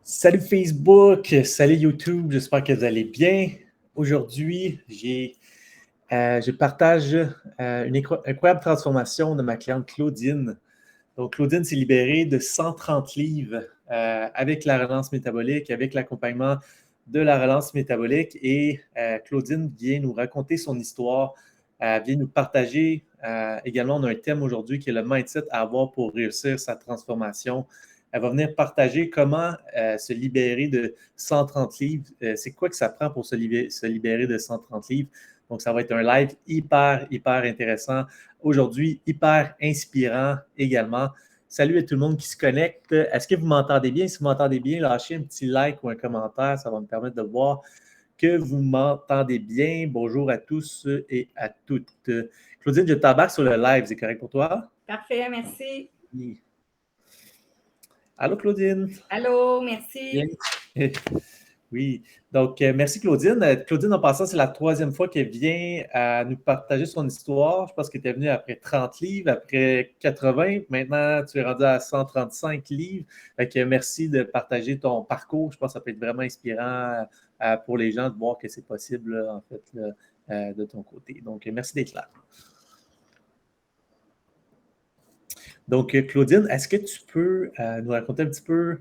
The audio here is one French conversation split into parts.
Salut Facebook, salut YouTube, j'espère que vous allez bien. Aujourd'hui, je partage une incroyable transformation de ma cliente Claudine. Donc, Claudine s'est libérée de 130 livres avec la relance métabolique, avec l'accompagnement de la relance métabolique. Et Claudine vient nous raconter son histoire, vient nous partager. Également, on a un thème aujourd'hui qui est le mindset à avoir pour réussir sa transformation. Elle va venir partager comment se libérer de 130 livres. C'est quoi que ça prend pour se libérer de 130 livres? Donc, ça va être un live hyper intéressant. Aujourd'hui, hyper inspirant également. Salut à tout le monde qui se connecte. Est-ce que vous m'entendez bien? Si vous m'entendez bien, lâchez un petit like ou un commentaire. Ça va me permettre de voir que vous m'entendez bien. Bonjour à tous et à toutes. Claudine, je t'embarque sur le live. C'est correct pour toi? Parfait, merci. Oui. Allô, Claudine? Allô, merci. Bien. Oui, donc merci Claudine. Claudine, en passant, c'est la troisième fois qu'elle vient nous partager son histoire. Je pense qu'elle était venue après 30 livres, après 80. Maintenant, tu es rendu à 135 livres. Fait que merci de partager ton parcours. Je pense que ça peut être vraiment inspirant pour les gens de voir que c'est possible, là, en fait, là, de ton côté. Donc, merci d'être là. Donc, Claudine, est-ce que tu peux nous raconter un petit peu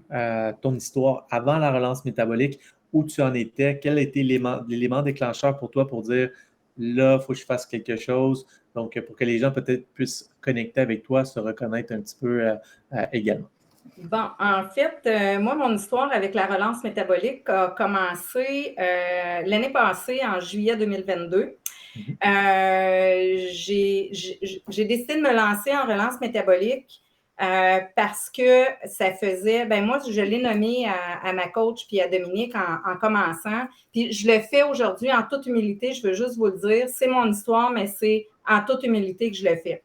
ton histoire avant la relance métabolique, où tu en étais, quel a été l'élément déclencheur pour toi pour dire là, il faut que je fasse quelque chose, donc pour que les gens peut-être puissent connecter avec toi, se reconnaître un petit peu également. Bon, en fait, moi, mon histoire avec la relance métabolique a commencé l'année passée, en juillet 2022. J'ai décidé de me lancer en relance métabolique parce que ça faisait, ben moi, je l'ai nommé à ma coach puis à Dominique en commençant. Puis je le fais aujourd'hui en toute humilité, je veux juste vous le dire. C'est mon histoire, mais c'est en toute humilité que je le fais.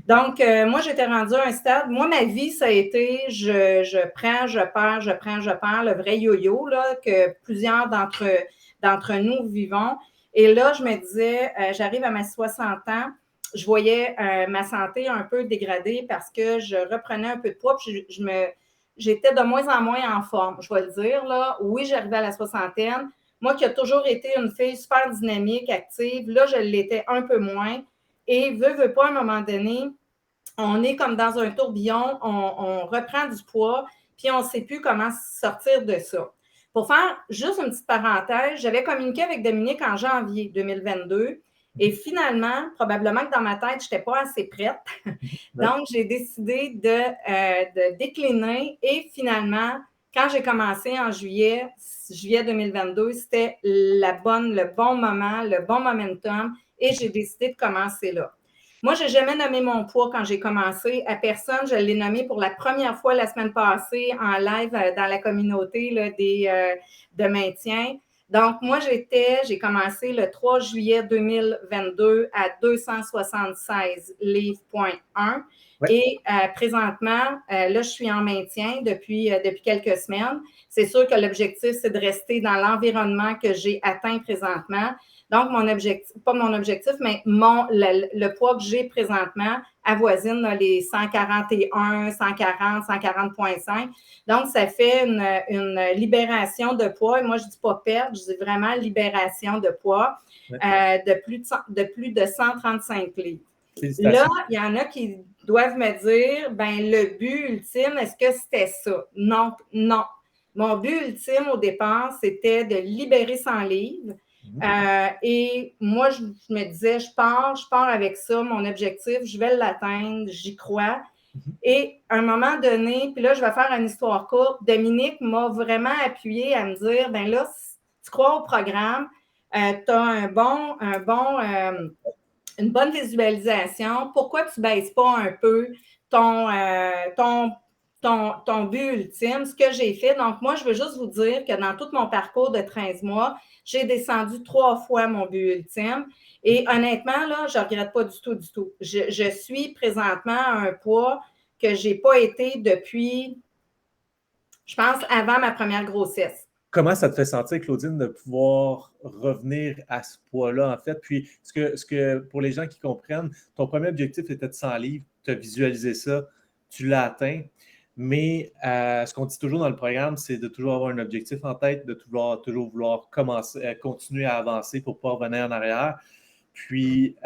Donc, moi, j'étais rendue à un stade. Moi, ma vie, ça a été je prends, je perds, je prends, je perds, le vrai yo-yo là, que plusieurs d'entre nous vivons. Et là, je me disais, j'arrive à mes 60 ans, je voyais ma santé un peu dégradée parce que je reprenais un peu de poids, puis j'étais de moins en moins en forme, je vais le dire. Là. Oui, j'arrivais à la soixantaine. Moi qui ai toujours été une fille super dynamique, active, là, je l'étais un peu moins. Et veux pas, à un moment donné, on est comme dans un tourbillon, on reprend du poids, puis on ne sait plus comment sortir de ça. Pour faire juste une petite parenthèse, j'avais communiqué avec Dominique en janvier 2022 et finalement, probablement que dans ma tête, je n'étais pas assez prête. Donc, j'ai décidé de décliner et finalement, quand j'ai commencé en juillet 2022, c'était le bon moment, le bon momentum et j'ai décidé de commencer là. Moi, je n'ai jamais nommé mon poids quand j'ai commencé à personne. Je l'ai nommé pour la première fois la semaine passée en live dans la communauté là, de maintien. Donc, moi, j'ai commencé le 3 juillet 2022 à 276 livres.1. Ouais. Et présentement, là, je suis en maintien depuis quelques semaines. C'est sûr que l'objectif, c'est de rester dans l'environnement que j'ai atteint présentement. Donc, mon objectif, pas mon objectif, mais le poids que j'ai présentement avoisine là, les 141, 140, 140,5. Donc, ça fait une libération de poids. Et moi, je ne dis pas perdre, je dis vraiment libération de poids de plus de 135 livres. Là, il y en a qui doivent me dire, ben le but ultime, est-ce que c'était ça? Non, non. Mon but ultime au départ, c'était de libérer 100 livres. Et moi, je me disais, je pars avec ça, mon objectif, je vais l'atteindre, j'y crois. Et à un moment donné, puis là, je vais faire une histoire courte, Dominique m'a vraiment appuyé à me dire, ben là, si tu crois au programme, tu as une bonne visualisation, pourquoi tu ne baisses pas un peu ton but ultime, ce que j'ai fait. Donc, moi, je veux juste vous dire que dans tout mon parcours de 13 mois, j'ai descendu 3 fois mon but ultime. Et honnêtement, là, je ne regrette pas du tout. Je suis présentement à un poids que je n'ai pas été depuis, je pense, avant ma première grossesse. Comment ça te fait sentir, Claudine, de pouvoir revenir à ce poids-là, en fait? Puis, ce que pour les gens qui comprennent, ton premier objectif était de 100 livres, tu as visualisé ça, tu l'as atteint. Mais ce qu'on dit toujours dans le programme, c'est de toujours avoir un objectif en tête, de toujours vouloir continuer à avancer pour ne pas revenir en arrière. Puis,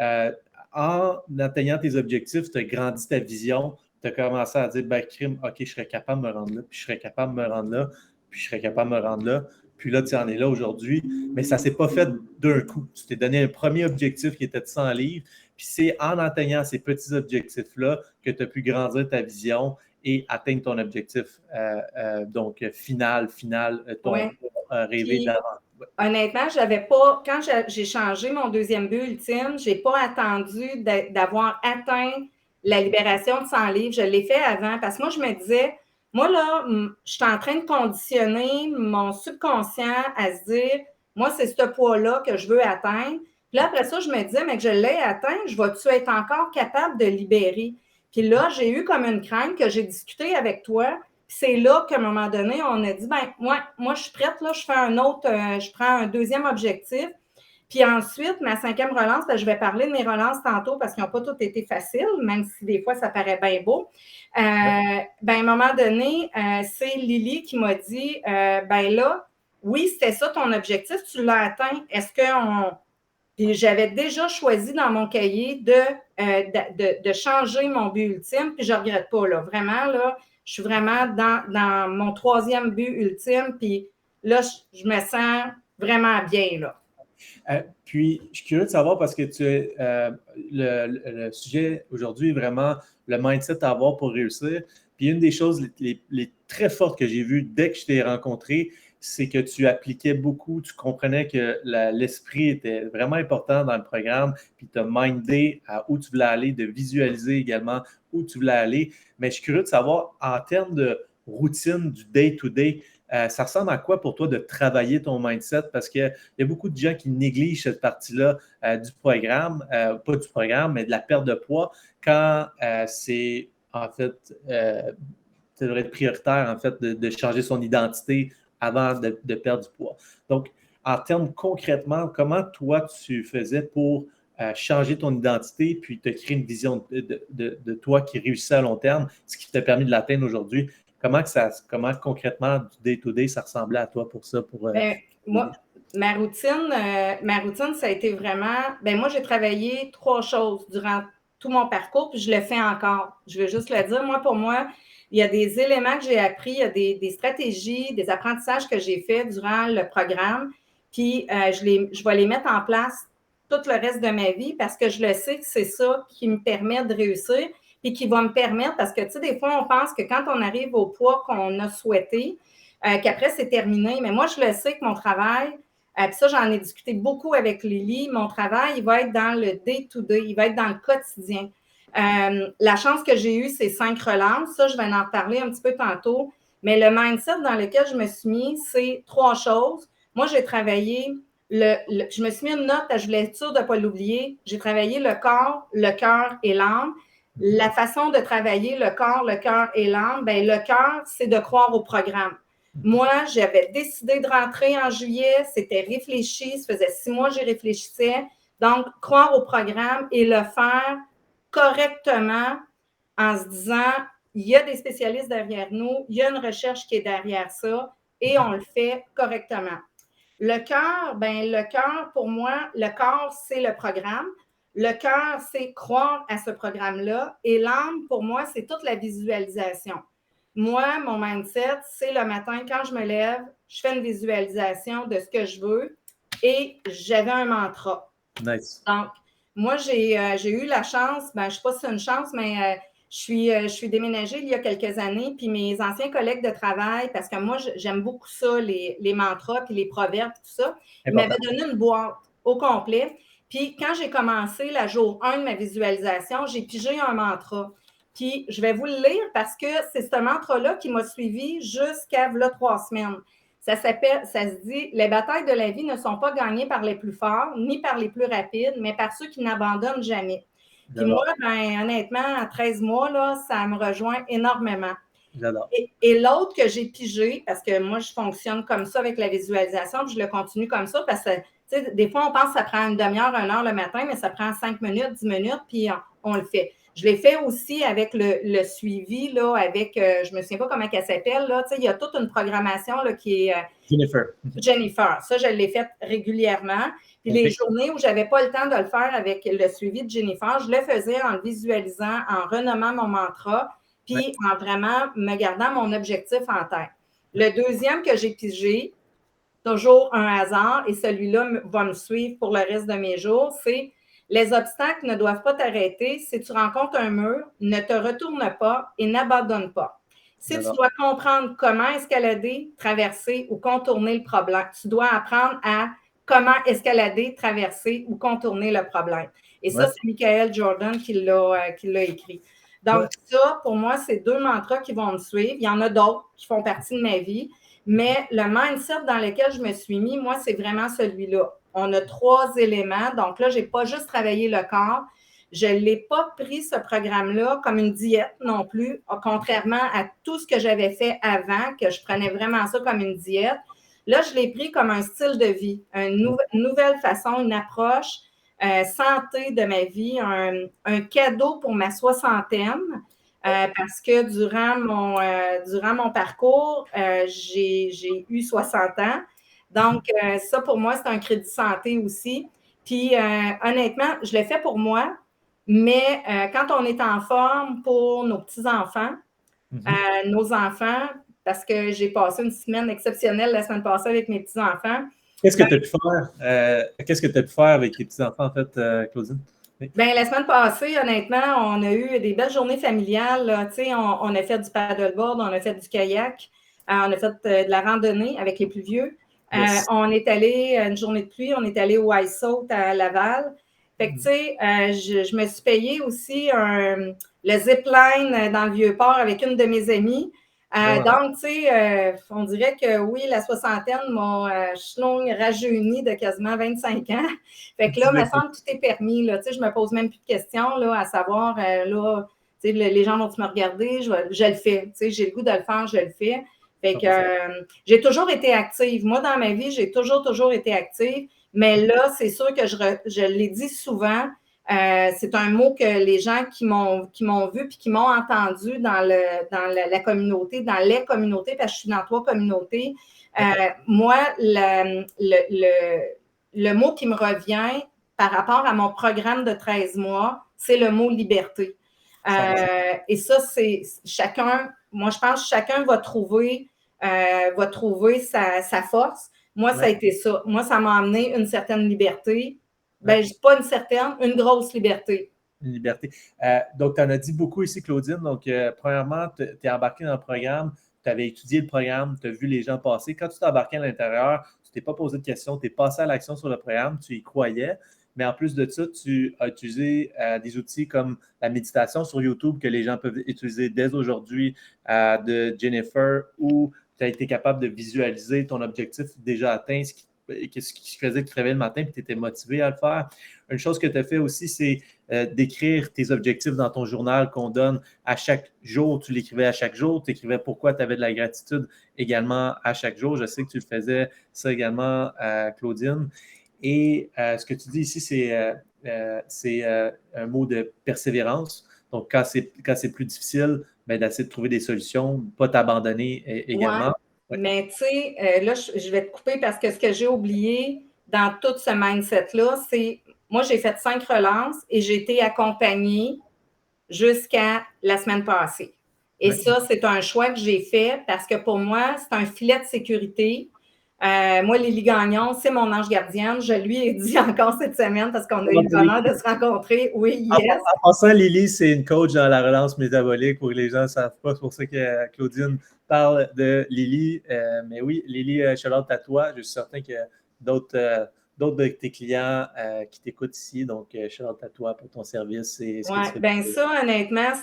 en atteignant tes objectifs, tu as grandi ta vision, tu as commencé à dire, ben, crime, OK, je serais capable de me rendre là, puis je serais capable de me rendre là, puis je serais capable de me rendre là. Puis là, tu en es là aujourd'hui. Mais ça ne s'est pas fait d'un coup. Tu t'es donné un premier objectif qui était de 100 livres. Puis c'est en atteignant ces petits objectifs-là que tu as pu grandir ta vision et atteindre ton objectif donc final, ton rêvé d'avant. Honnêtement, j'avais pas, quand j'ai changé mon deuxième but ultime, je n'ai pas attendu d'avoir atteint la libération de 100 livres. Je l'ai fait avant parce que moi, je me disais, moi, là, je suis en train de conditionner mon subconscient à se dire, moi, c'est ce poids-là que je veux atteindre. Puis là, après ça, je me disais, mais que je l'ai atteint, je vais-tu être encore capable de libérer? Puis là, j'ai eu comme une crainte que j'ai discuté avec toi. C'est là qu'à un moment donné, on a dit, ben moi, je suis prête, là, je fais je prends un deuxième objectif. Puis ensuite, ma 5e relance, ben, je vais parler de mes relances tantôt parce qu'ils n'ont pas toutes été faciles, même si des fois, ça paraît bien beau. Ben, à un moment donné, c'est Lily qui m'a dit, ben là, oui, c'était ça ton objectif, tu l'as atteint. Est-ce qu'on... Puis j'avais déjà choisi dans mon cahier de changer mon but ultime, puis je ne regrette pas, là. Vraiment, là, je suis vraiment dans mon 3e but ultime, puis là, je me sens vraiment bien, là. Puis, je suis curieux de savoir parce que le sujet aujourd'hui est vraiment le mindset à avoir pour réussir. Puis, une des choses les très fortes que j'ai vues dès que je t'ai rencontré, c'est que tu appliquais beaucoup, tu comprenais que l'esprit était vraiment important dans le programme, puis tu as mindé à où tu voulais aller, de visualiser également où tu voulais aller. Mais je suis curieux de savoir, en termes de routine du day-to-day, ça ressemble à quoi pour toi de travailler ton mindset? Parce qu'il y a beaucoup de gens qui négligent cette partie-là du programme, pas du programme, mais de la perte de poids, quand c'est en fait, ça devrait être prioritaire en fait de changer son identité avant de perdre du poids. Donc, en termes concrètement, comment toi tu faisais pour changer ton identité puis te créer une vision de toi qui réussit à long terme, ce qui t'a permis de l'atteindre aujourd'hui? Comment concrètement, du day-to-day, ça ressemblait à toi pour ça? Moi, ma routine, ça a été vraiment... moi, j'ai travaillé 3 choses durant tout mon parcours, puis je le fais encore. Je veux juste le dire. Pour moi, il y a des éléments que j'ai appris, il y a des stratégies, des apprentissages que j'ai faits durant le programme, puis je vais les mettre en place tout le reste de ma vie parce que je le sais que c'est ça qui me permet de réussir et qui va me permettre, parce que, tu sais, des fois, on pense que quand on arrive au poids qu'on a souhaité, qu'après, c'est terminé. Mais moi, je le sais que mon travail, puis ça, j'en ai discuté beaucoup avec Lily, mon travail, il va être dans le day-to-day, il va être dans le quotidien. La chance que j'ai eue, c'est 5 relances. Ça, je vais en reparler un petit peu tantôt. Mais le mindset dans lequel je me suis mis, c'est 3 choses. Moi, j'ai travaillé, je me suis mis une note, je voulais être sûre de ne pas l'oublier. J'ai travaillé le corps, le cœur et l'âme. La façon de travailler le corps, le cœur et l'âme, le cœur, c'est de croire au programme. Moi, j'avais décidé de rentrer en juillet, c'était réfléchi, ça faisait 6 mois que j'y réfléchissais. Donc, croire au programme et le faire correctement en se disant, il y a des spécialistes derrière nous, il y a une recherche qui est derrière ça et on le fait correctement. Le cœur, pour moi, le corps, c'est le programme. Le cœur, c'est croire à ce programme-là. Et l'âme, pour moi, c'est toute la visualisation. Moi, mon mindset, c'est le matin, quand je me lève, je fais une visualisation de ce que je veux et j'avais un mantra. Nice. Donc, moi, j'ai eu la chance, je ne sais pas si c'est une chance, mais je suis déménagée il y a quelques années, puis mes anciens collègues de travail, parce que moi, j'aime beaucoup ça, les mantras, puis les proverbes, tout ça, ils m'avaient donné une boîte au complet. Puis quand j'ai commencé la jour 1 de ma visualisation, j'ai pigé un mantra. Puis je vais vous le lire parce que c'est ce mantra-là qui m'a suivi jusqu'à 3 semaines. Ça se dit, les batailles de la vie ne sont pas gagnées par les plus forts, ni par les plus rapides, mais par ceux qui n'abandonnent jamais. Puis moi, honnêtement, à 13 mois, là, ça me rejoint énormément. J'adore. Et l'autre que j'ai pigé, parce que moi, je fonctionne comme ça avec la visualisation, puis je le continue comme ça, parce que, tu sais, des fois, on pense que ça prend une demi-heure, 1 heure le matin, mais ça prend 5 minutes, 10 minutes, puis on le fait. Je l'ai fait aussi avec le suivi, là, avec, je ne me souviens pas comment elle s'appelle, là, il y a toute une programmation là, qui est Jennifer. Ça, je l'ai fait régulièrement. Puis les journées où je n'avais pas le temps de le faire avec le suivi de Jennifer, je le faisais en le visualisant, en renommant mon mantra, puis en vraiment me gardant mon objectif en tête. Le deuxième que j'ai pigé, toujours un hasard, et celui-là va me suivre pour le reste de mes jours, c'est les obstacles ne doivent pas t'arrêter. Si tu rencontres un mur, ne te retourne pas et n'abandonne pas. Si tu dois comprendre comment escalader, traverser ou contourner le problème, tu dois apprendre à comment escalader, traverser ou contourner le problème. Et ça, c'est Michael Jordan qui l'a écrit. Donc, ça, pour moi, c'est 2 mantras qui vont me suivre. Il y en a d'autres qui font partie de ma vie, mais le mindset dans lequel je me suis mis, moi, c'est vraiment celui-là. On a 3 éléments. Donc là, je n'ai pas juste travaillé le corps. Je ne l'ai pas pris, ce programme-là, comme une diète non plus, contrairement à tout ce que j'avais fait avant, que je prenais vraiment ça comme une diète. Là, je l'ai pris comme un style de vie, une nouvelle façon, une approche santé de ma vie, un cadeau pour ma soixantaine, parce que durant mon parcours, j'ai eu 60 ans. Donc, ça, pour moi, c'est un crédit santé aussi. Puis, honnêtement, je l'ai fait pour moi, mais quand on est en forme pour nos petits-enfants, nos enfants, parce que j'ai passé une semaine exceptionnelle la semaine passée avec mes petits-enfants. Qu'est-ce que tu as pu faire? Qu'est-ce que tu as pu faire avec les petits-enfants, en fait, Claudine? Bien, la semaine passée, honnêtement, on a eu des belles journées familiales. Là. On a fait du paddleboard, on a fait du kayak, on a fait de la randonnée avec les plus vieux. On est allé, une journée de pluie, on est allé au Ice Saut à Laval. Fait que, tu sais, je me suis payé aussi le zipline dans le Vieux-Port avec une de mes amies. Donc, tu sais, on dirait que oui, la soixantaine m'a rajeuni de quasiment 25 ans. Fait que là, il me semble que tout est permis. Là, tu sais, je ne me pose même plus de questions là, à savoir, là, tu sais, les gens vont-ils me regarder? Je le fais. Tu sais, j'ai le goût de le faire, je le fais. Fait que j'ai toujours été active. Moi, dans ma vie, j'ai toujours été active. Mais là, c'est sûr que je l'ai dit souvent, c'est un mot que les gens qui m'ont vu puis qui m'ont entendu dans la communauté, dans les communautés, parce que je suis dans 3 communautés. Moi, le mot qui me revient par rapport à mon programme de 13 mois, c'est le mot liberté. Et ça, c'est chacun, moi, je pense que chacun va trouver sa force. Moi, ça a été ça. Moi, ça m'a amené une certaine liberté. Ben, pas une certaine, une grosse liberté. Une liberté. Donc, tu en as dit beaucoup ici, Claudine. Donc, premièrement, tu es embarqué dans le programme, tu avais étudié le programme, tu as vu les gens passer. Quand tu t'es embarqué à l'intérieur, tu ne t'es pas posé de questions, tu es passé à l'action sur le programme, tu y croyais. Mais en plus de ça, tu as utilisé des outils comme la méditation sur YouTube que les gens peuvent utiliser dès aujourd'hui de Jennifer, où tu as été capable de visualiser ton objectif déjà atteint, ce qui faisait que tu te réveillais le matin et tu étais motivé à le faire. Une chose que tu as fait aussi, c'est d'écrire tes objectifs dans ton journal qu'on donne à chaque jour. Tu l'écrivais à chaque jour. Tu écrivais pourquoi tu avais de la gratitude également à chaque jour. Je sais que tu le faisais ça également, Claudine. Et ce que tu dis ici, c'est un mot de persévérance. Donc, quand c'est plus difficile, ben, d'essayer de trouver des solutions, pas t'abandonner également. Ouais. Mais tu sais, là, je vais te couper parce que ce que j'ai oublié dans tout ce mindset-là, c'est moi, j'ai fait 5 relances et j'ai été accompagnée jusqu'à la semaine passée. Et ça, c'est un choix que j'ai fait parce que pour moi, c'est un filet de sécurité. Moi, Lily Gagnon, c'est mon ange gardienne. Je lui ai dit encore cette semaine parce qu'on a eu le bonheur de se rencontrer. Oui, yes. En passant, Lily, c'est une coach dans la relance métabolique pour que les gens ne savent pas. C'est pour ça que Claudine parle de Lily. Mais oui, Lily, shout-out à toi. Je suis certain qu'il y a d'autres de tes clients qui t'écoutent ici. Donc, shout-out à toi pour ton service. Oui, bien ça, honnêtement,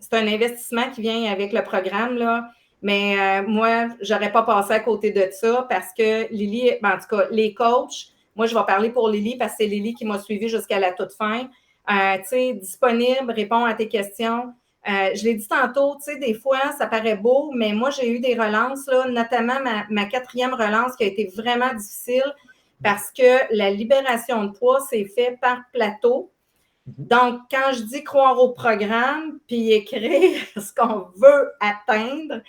c'est un investissement qui vient avec le programme, là. Mais moi, je n'aurais pas passé à côté de ça parce que Lily, en tout cas, les coachs, moi, je vais parler pour Lily parce que c'est Lily qui m'a suivi jusqu'à la toute fin. Tu sais, disponible, répond à tes questions. Je l'ai dit tantôt, tu sais, des fois, ça paraît beau, mais moi, j'ai eu des relances, là, notamment ma 4e relance qui a été vraiment difficile parce que la libération de poids s'est faite par plateau. Donc, quand je dis croire au programme, puis écrire ce qu'on veut atteindre,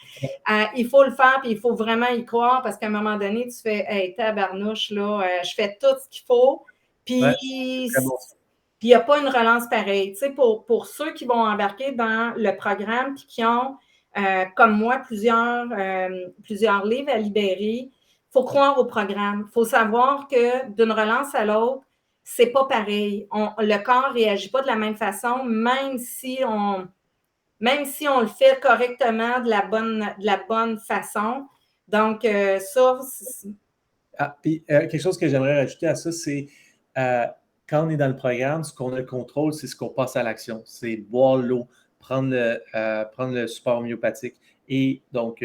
il faut le faire, puis il faut vraiment y croire, parce qu'à un moment donné, tu fais « Hey, tabarnouche, là, je fais tout ce qu'il faut. » Puis, bon. il n'y a pas une relance pareille. Tu sais, pour ceux qui vont embarquer dans le programme, puis qui ont, comme moi, plusieurs livres à libérer, il faut croire au programme. Il faut savoir que d'une relance à l'autre, c'est pas pareil. Le corps ne réagit pas de la même façon, même si on le fait correctement de la bonne façon. Donc, ça... Puis, quelque chose que j'aimerais rajouter à ça, c'est quand on est dans le programme, ce qu'on a le contrôle, c'est ce qu'on passe à l'action. C'est boire l'eau, prendre le support homéopathique et donc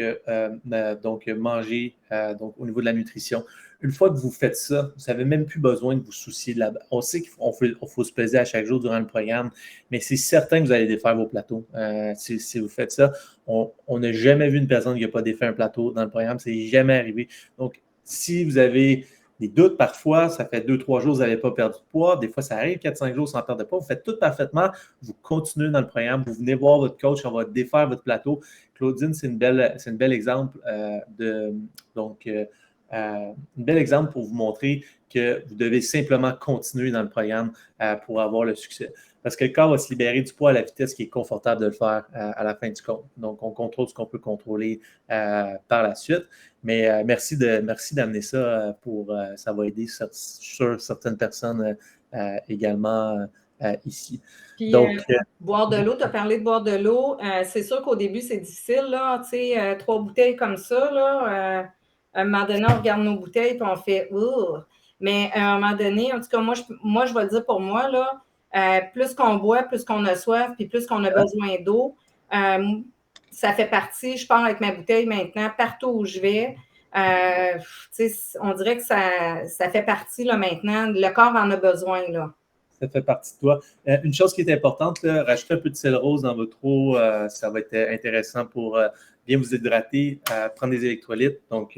manger donc, au niveau de la nutrition. Une fois que vous faites ça, vous n'avez même plus besoin de vous soucier de la... On sait qu'il faut se peser à chaque jour durant le programme, mais c'est certain que vous allez défaire vos plateaux. Si vous faites ça, on n'a jamais vu une personne qui n'a pas défait un plateau dans le programme. C'est jamais arrivé. Donc, si vous avez des doutes parfois, ça fait 2-3 jours que vous n'avez pas perdu de poids. Des fois, ça arrive 4-5 jours sans perdre de poids. Vous faites tout parfaitement. Vous continuez dans le programme. Vous venez voir votre coach. On va défaire votre plateau. Claudine, c'est une belle exemple un bel exemple pour vous montrer que vous devez simplement continuer dans le programme pour avoir le succès. Parce que le corps va se libérer du poids à la vitesse qui est confortable de le faire à la fin du compte. Donc, on contrôle ce qu'on peut contrôler par la suite. Mais merci d'amener ça ça va aider sur certaines personnes également ici. Puis, boire de l'eau, tu as parlé de boire de l'eau. C'est sûr qu'au début, c'est difficile, là. Tu sais, 3 bouteilles comme ça, là. À un moment donné, on regarde nos bouteilles et on fait « Ouh! » Mais à un moment donné, en tout cas, moi je vais le dire pour moi, là, plus qu'on boit, plus qu'on a soif, puis plus qu'on a besoin d'eau, ça fait partie, je pars avec ma bouteille maintenant, partout où je vais. On dirait que ça fait partie là, maintenant. Le corps en a besoin. Là. Ça fait partie de toi. Une chose qui est importante, là, rajouter un peu de sel rose dans votre eau, ça va être intéressant pour bien vous hydrater, prendre des électrolytes. Donc,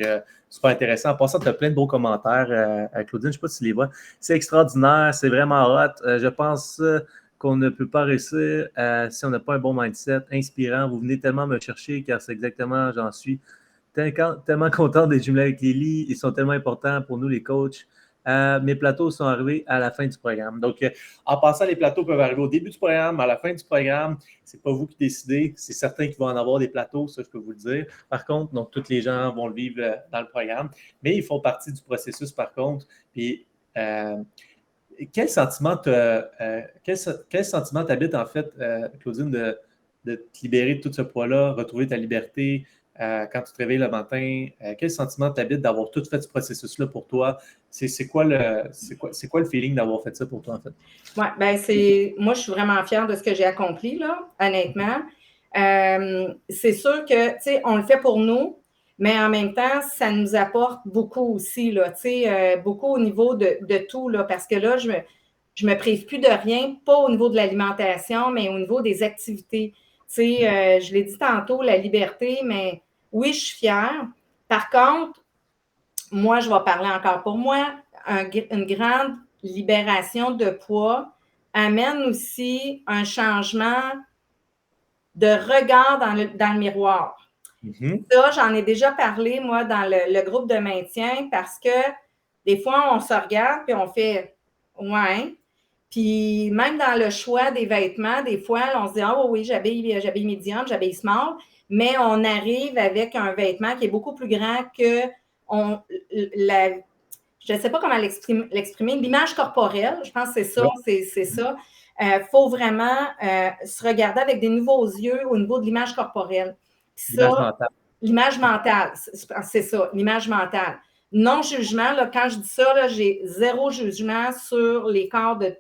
super intéressant. En passant, tu as plein de beaux commentaires à Claudine. Je ne sais pas si tu les vois. C'est extraordinaire, c'est vraiment hot. Je pense qu'on ne peut pas réussir si on n'a pas un bon mindset inspirant. Vous venez tellement me chercher car c'est exactement, j'en suis tellement content d'être jumelé avec Lily. Ils sont tellement importants pour nous, les coachs. Mes plateaux sont arrivés à la fin du programme. Donc, en passant, les plateaux peuvent arriver au début du programme, à la fin du programme. Ce n'est pas vous qui décidez. C'est certain qu'il va en avoir des plateaux, ça, je peux vous le dire. Par contre, donc, tous les gens vont le vivre dans le programme. Mais ils font partie du processus, par contre. Puis, quel sentiment t'habite, en fait, Claudine, de te libérer de tout ce poids-là, retrouver ta liberté? Quand tu te réveilles le matin, quel sentiment t'habite d'avoir tout fait ce processus-là pour toi? C'est quoi le feeling d'avoir fait ça pour toi, en fait? Oui, moi, je suis vraiment fière de ce que j'ai accompli, là, honnêtement. C'est sûr que, tu sais, on le fait pour nous, mais en même temps, ça nous apporte beaucoup aussi, là, tu sais, beaucoup au niveau de tout, là, parce que là, je me prive plus de rien, pas au niveau de l'alimentation, mais au niveau des activités. Tu sais, je l'ai dit tantôt, la liberté, mais oui, je suis fière. Par contre, moi, je vais parler encore pour moi, une grande libération de poids amène aussi un changement de regard dans le miroir. Mm-hmm. Ça, j'en ai déjà parlé, moi, dans le groupe de maintien, parce que des fois, on se regarde et on fait « ouais ». Puis même dans le choix des vêtements, des fois, on se dit « ah oui, j'habille médium, j'habille small », mais on arrive avec un vêtement qui est beaucoup plus grand que je ne sais pas comment l'exprimer, l'image corporelle, je pense que c'est ça, c'est ça. Faut vraiment se regarder avec des nouveaux yeux au niveau de l'image corporelle. L'image mentale. L'image mentale, c'est ça, l'image mentale. Non-jugement, là, quand je dis ça, là, j'ai zéro jugement sur les corps de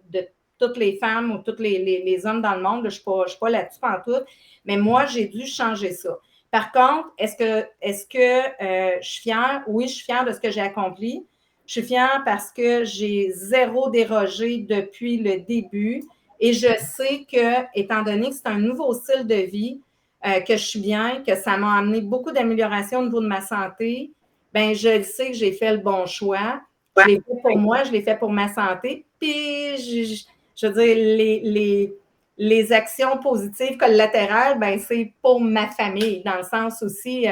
toutes les femmes ou tous les hommes dans le monde. Là, je ne suis pas là-dessus pantoute, mais moi, j'ai dû changer ça. Par contre, est-ce que je suis fière? Oui, je suis fière de ce que j'ai accompli. Je suis fière parce que j'ai zéro dérogé depuis le début et je sais que, étant donné que c'est un nouveau style de vie, que je suis bien, que ça m'a amené beaucoup d'amélioration au niveau de ma santé, bien, je sais que j'ai fait le bon choix. Je l'ai fait pour moi, je l'ai fait pour ma santé. Puis, je veux dire, les actions positives collatérales, ben c'est pour ma famille, dans le sens aussi,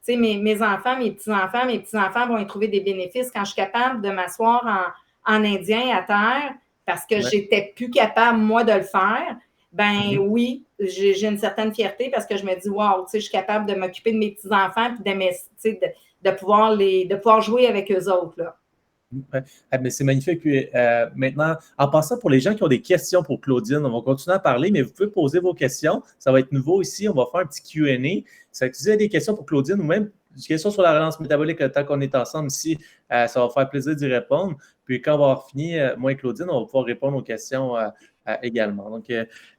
tu sais, mes enfants, mes petits-enfants vont y trouver des bénéfices quand je suis capable de m'asseoir en indien à terre parce que j'étais plus capable, moi, de le faire. Ben oui, j'ai une certaine fierté parce que je me dis, wow, tu sais, je suis capable de m'occuper de mes petits-enfants puis de pouvoir jouer avec eux autres, là. Mais c'est magnifique. Puis, maintenant, en passant, pour les gens qui ont des questions pour Claudine, on va continuer à parler, mais vous pouvez poser vos questions. Ça va être nouveau ici. On va faire un petit Q&A. Si vous avez des questions pour Claudine ou même des questions sur la relance métabolique, tant qu'on est ensemble ici, ça va faire plaisir d'y répondre. Puis quand on va avoir fini, moi et Claudine, on va pouvoir répondre aux questions également. Donc,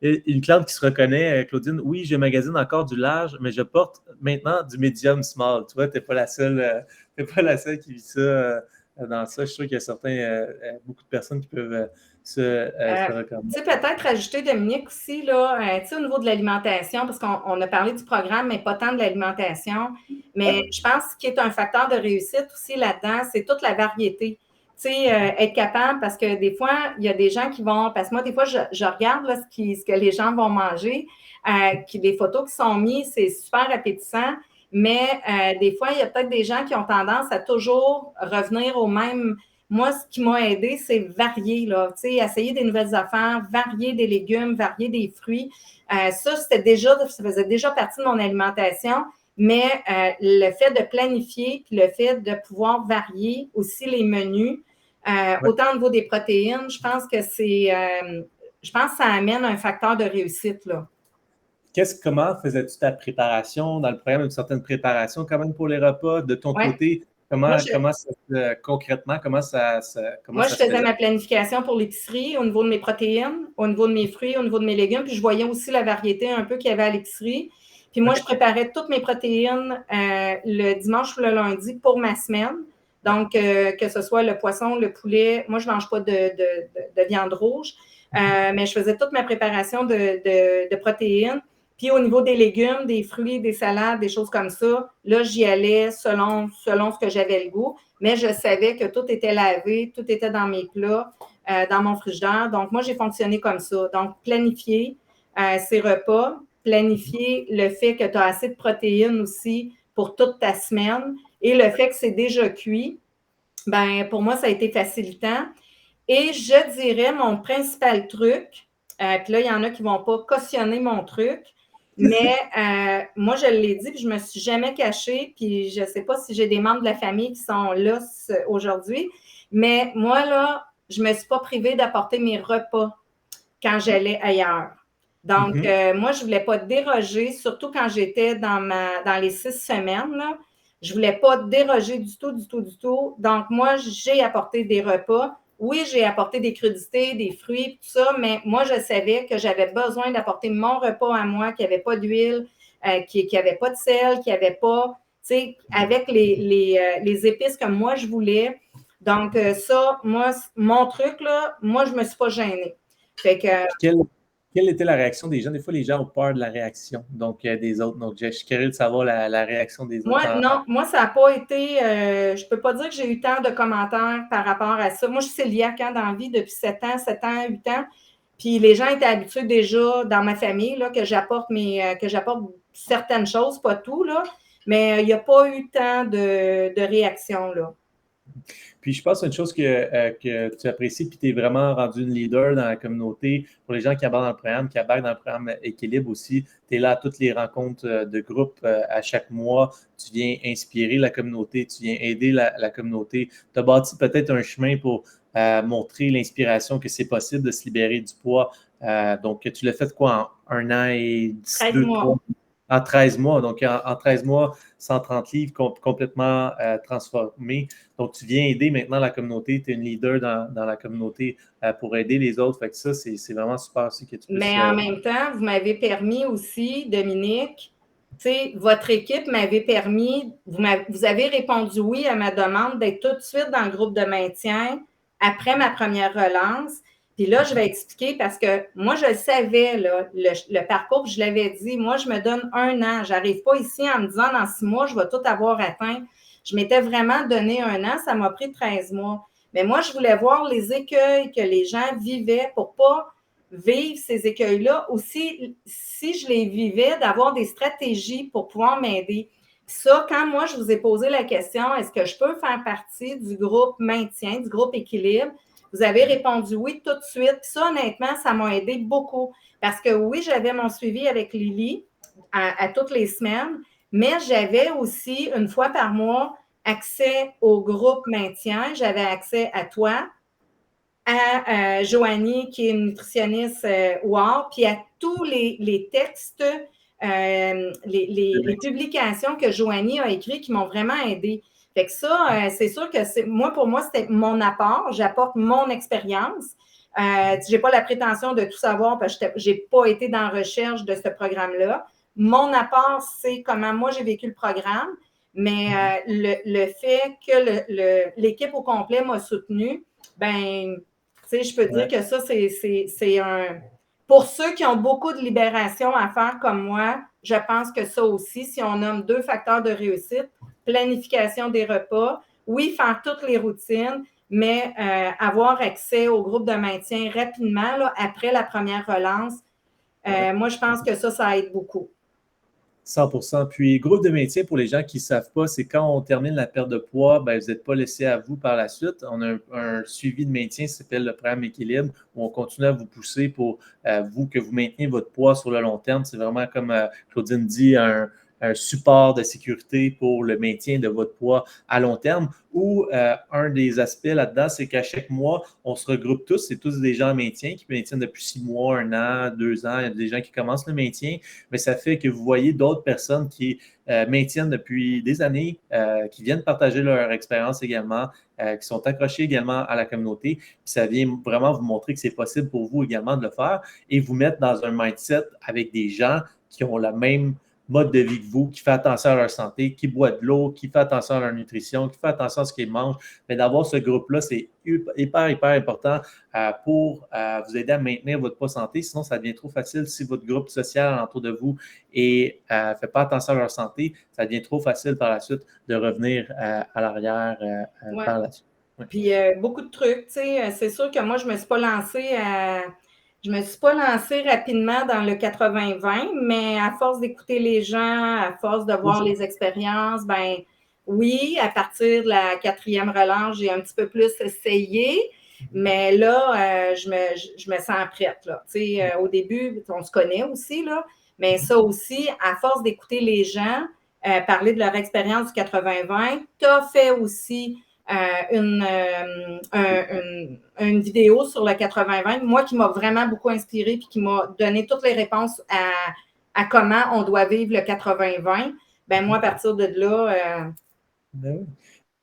une cliente qui se reconnaît, Claudine, oui, je magasine encore du large, mais je porte maintenant du medium small. Tu vois, tu n'es pas la seule qui vit ça. Dans ça, je suis sûr qu'il y a beaucoup de personnes qui peuvent se recommander. Tu sais, peut-être rajouter, Dominique, aussi, là, tu sais, au niveau de l'alimentation, parce qu'on a parlé du programme, mais pas tant de l'alimentation. Mais je pense ce qui est un facteur de réussite aussi là-dedans, c'est toute la variété. Tu sais, être capable, parce que des fois, il y a des gens qui vont, parce que moi, des fois, je regarde là, ce que les gens vont manger, les photos qui sont mises, c'est super appétissant. Mais des fois, il y a peut-être des gens qui ont tendance à toujours revenir au même. Moi, ce qui m'a aidé, c'est varier, là, tu sais, essayer des nouvelles affaires, varier des légumes, varier des fruits. Ça faisait déjà partie de mon alimentation, mais le fait de planifier, puis le fait de pouvoir varier aussi les menus, autant au niveau des protéines, je pense que ça amène un facteur de réussite, là. Comment faisais-tu ta préparation dans le programme, une certaine préparation quand même pour les repas de ton côté? Concrètement, comment ça se faisais ma planification pour l'épicerie au niveau de mes protéines, au niveau de mes fruits, au niveau de mes légumes, puis je voyais aussi la variété un peu qu'il y avait à l'épicerie. Puis moi, je préparais toutes mes protéines le dimanche ou le lundi pour ma semaine. Donc, que ce soit le poisson, le poulet, moi, je ne mange pas de viande rouge, mais je faisais toute ma préparation de protéines. Puis au niveau des légumes, des fruits, des salades, des choses comme ça, là, j'y allais selon ce que j'avais le goût. Mais je savais que tout était lavé, tout était dans mes plats, dans mon frigidaire. Donc, moi, j'ai fonctionné comme ça. Donc, planifier ces repas, planifier le fait que tu as assez de protéines aussi pour toute ta semaine et le fait que c'est déjà cuit, ben pour moi, ça a été facilitant. Et je dirais mon principal truc, puis là, il y en a qui ne vont pas cautionner mon truc, mais moi, je l'ai dit, puis je ne me suis jamais cachée, puis je ne sais pas si j'ai des membres de la famille qui sont là aujourd'hui, mais moi, là, je ne me suis pas privée d'apporter mes repas quand j'allais ailleurs. Donc, moi, je ne voulais pas déroger, surtout quand j'étais dans les 6 semaines, là, je ne voulais pas déroger du tout. Donc, moi, j'ai apporté des repas. Oui, j'ai apporté des crudités, des fruits, tout ça, mais moi, je savais que j'avais besoin d'apporter mon repas à moi, qui n'avait pas d'huile, qui n'avait pas de sel, qui n'avait pas, tu sais, avec les épices que moi, je voulais. Donc, ça, moi, mon truc, là, moi, je ne me suis pas gênée. Fait que, quelle était la réaction des gens? Des fois, les gens ont peur de la réaction des autres. Donc, je suis curieux de savoir la réaction des autres. Moi, ça n'a pas été. Je ne peux pas dire que j'ai eu tant de commentaires par rapport à ça. Moi, je suis cœliaque dans la vie depuis 7 ans, 8 ans. Puis les gens étaient habitués déjà dans ma famille là, que j'apporte certaines choses, pas tout, là, mais il n'y a pas eu tant de réactions, là. Puis je pense une chose que tu apprécies, puis tu es vraiment rendu une leader dans la communauté. Pour les gens qui abordent dans le programme, qui embarquent dans le programme Équilibre aussi, tu es là à toutes les rencontres de groupe à chaque mois. Tu viens inspirer la communauté, tu viens aider la communauté. Tu as bâti peut-être un chemin pour montrer l'inspiration que c'est possible de se libérer du poids. Donc, tu l'as fait quoi en 1 an et 2, 3 en 13 mois. Donc, en 13 mois, 130 livres complètement transformés. Donc, tu viens aider maintenant la communauté. Tu es une leader dans la communauté pour aider les autres. Fait que ça, c'est vraiment super aussi que tu puisses... Mais en même temps, vous m'avez permis aussi, Dominique, tu sais, votre équipe m'avait permis, vous avez répondu oui à ma demande d'être tout de suite dans le groupe de maintien après ma première relance. Puis là, je vais expliquer parce que moi, je savais là, le parcours, je l'avais dit, moi, je me donne 1 an. Je n'arrive pas ici en me disant dans 6 mois, je vais tout avoir atteint. Je m'étais vraiment donné 1 an, ça m'a pris 13 mois. Mais moi, je voulais voir les écueils que les gens vivaient pour pas vivre ces écueils-là, aussi, si je les vivais, d'avoir des stratégies pour pouvoir m'aider. Ça, quand moi, je vous ai posé la question, est-ce que je peux faire partie du groupe maintien, du groupe équilibre? Vous avez répondu oui tout de suite. Ça, honnêtement, ça m'a aidé beaucoup. Parce que oui, j'avais mon suivi avec Lily à toutes les semaines, mais j'avais aussi, une fois par mois, accès au groupe maintien. J'avais accès à toi, à Joanie, qui est une nutritionniste WOW, puis à tous les textes, les publications que Joanie a écrites qui m'ont vraiment aidé. Fait que ça, c'est sûr que pour moi, c'était mon apport. J'apporte mon expérience. Je n'ai pas la prétention de tout savoir parce que je n'ai pas été dans la recherche de ce programme-là. Mon apport, c'est comment moi j'ai vécu le programme, mais le fait que l'équipe au complet m'a soutenue, ben je peux dire que ça, c'est un... Pour ceux qui ont beaucoup de libération à faire comme moi, je pense que ça aussi, si on nomme 2 facteurs de réussite, planification des repas, oui, faire toutes les routines, mais avoir accès au groupe de maintien rapidement, là, après la première relance, moi, je pense que ça aide beaucoup. 100%. Puis, groupe de maintien, pour les gens qui ne savent pas, c'est quand on termine la perte de poids, ben, vous n'êtes pas laissé à vous par la suite. On a un suivi de maintien, ça s'appelle le programme Équilibre, où on continue à vous pousser pour que vous mainteniez votre poids sur le long terme. C'est vraiment, comme Claudine dit, un support de sécurité pour le maintien de votre poids à long terme. Ou un des aspects là-dedans, c'est qu'à chaque mois, on se regroupe tous. C'est tous des gens en maintien qui maintiennent depuis 6 mois, 1 an, 2 ans. Il y a des gens qui commencent le maintien, mais ça fait que vous voyez d'autres personnes qui maintiennent depuis des années, qui viennent partager leur expérience également, qui sont accrochés également à la communauté. Puis ça vient vraiment vous montrer que c'est possible pour vous également de le faire et vous mettre dans un mindset avec des gens qui ont la même mode de vie que vous, qui fait attention à leur santé, qui boit de l'eau, qui fait attention à leur nutrition, qui fait attention à ce qu'ils mangent. Mais d'avoir ce groupe-là, c'est hyper important pour vous aider à maintenir votre poids santé. Sinon, ça devient trop facile si votre groupe social autour de vous ne fait pas attention à leur santé. Ça devient trop facile par la suite de revenir à l'arrière par la suite. Ouais. Puis beaucoup de trucs, tu sais, c'est sûr que moi, je ne me suis pas lancée rapidement dans le 80-20, mais à force d'écouter les gens, à force de voir les expériences, ben oui, à partir de la 4e relance, j'ai un petit peu plus essayé, mais là, je me sens prête, là. Tu sais, au début, on se connaît aussi, là, mais ça aussi, à force d'écouter les gens parler de leur expérience du 80-20, tu as fait aussi une vidéo sur le 80-20, moi qui m'a vraiment beaucoup inspirée et qui m'a donné toutes les réponses à comment on doit vivre le 80-20. Ben moi, à partir de là...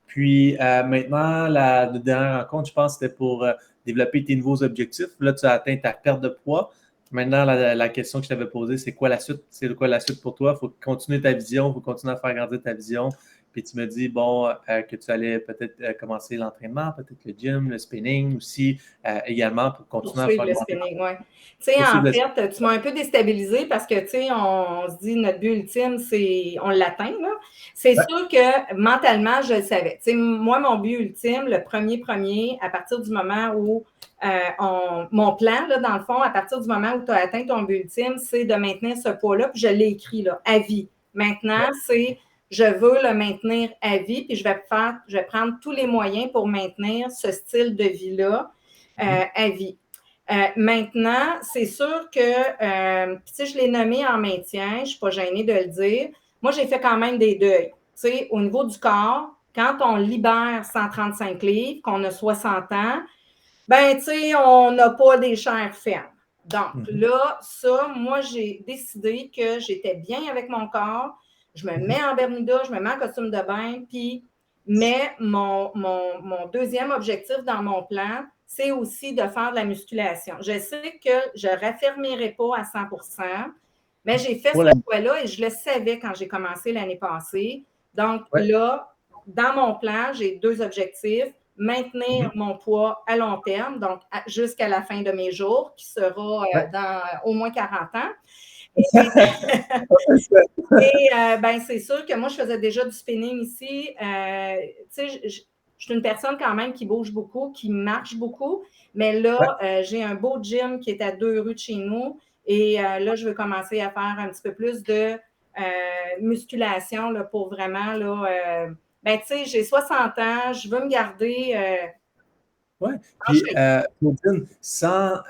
Puis maintenant, la dernière rencontre, je pense, c'était pour développer tes nouveaux objectifs. Là, tu as atteint ta perte de poids. Maintenant, la question que je t'avais posée, c'est quoi la suite? C'est quoi la suite pour toi? Il faut continuer ta vision, il faut continuer à faire grandir ta vision. Puis tu me dis, bon, que tu allais peut-être commencer l'entraînement, peut-être le gym, le spinning aussi, également pour continuer à faire le spinning, oui. Tu sais, en fait, tu m'as un peu déstabilisée parce que, tu sais, on se dit, notre but ultime, c'est, on l'atteint, là. C'est sûr que mentalement, je le savais. Tu sais, moi, mon but ultime, le premier, à partir du moment où mon plan, là, dans le fond, à partir du moment où tu as atteint ton but ultime, c'est de maintenir ce poids-là, puis je l'ai écrit, là, à vie. Maintenant, c'est je veux le maintenir à vie, puis je vais prendre tous les moyens pour maintenir ce style de vie-là à vie. Maintenant, c'est sûr que, si je l'ai nommé en maintien, je ne suis pas gênée de le dire, moi, j'ai fait quand même des deuils. Tu sais, au niveau du corps, quand on libère 135 livres, qu'on a 60 ans, ben, tu sais, on n'a pas des chairs fermes. Donc, là, ça, moi, j'ai décidé que j'étais bien avec mon corps. Je me mets en Bermuda, je me mets en costume de bain, mais mon deuxième objectif dans mon plan, c'est aussi de faire de la musculation. Je sais que je ne raffermirai pas à 100%, mais j'ai fait ce choix-là et je le savais quand j'ai commencé l'année passée. Donc là, dans mon plan, j'ai 2 objectifs. Maintenir mon poids à long terme, donc jusqu'à la fin de mes jours, qui sera dans au moins 40 ans. Et ben, c'est sûr que moi, je faisais déjà du spinning ici. Tu sais, je suis une personne quand même qui bouge beaucoup, qui marche beaucoup. Mais là, j'ai un beau gym qui est à 2 rues de chez nous. Et là, je veux commencer à faire un petit peu plus de musculation là, pour vraiment, là, ben, tu sais, j'ai 60 ans, je veux me garder Oui, en puis shape. Claudine, sans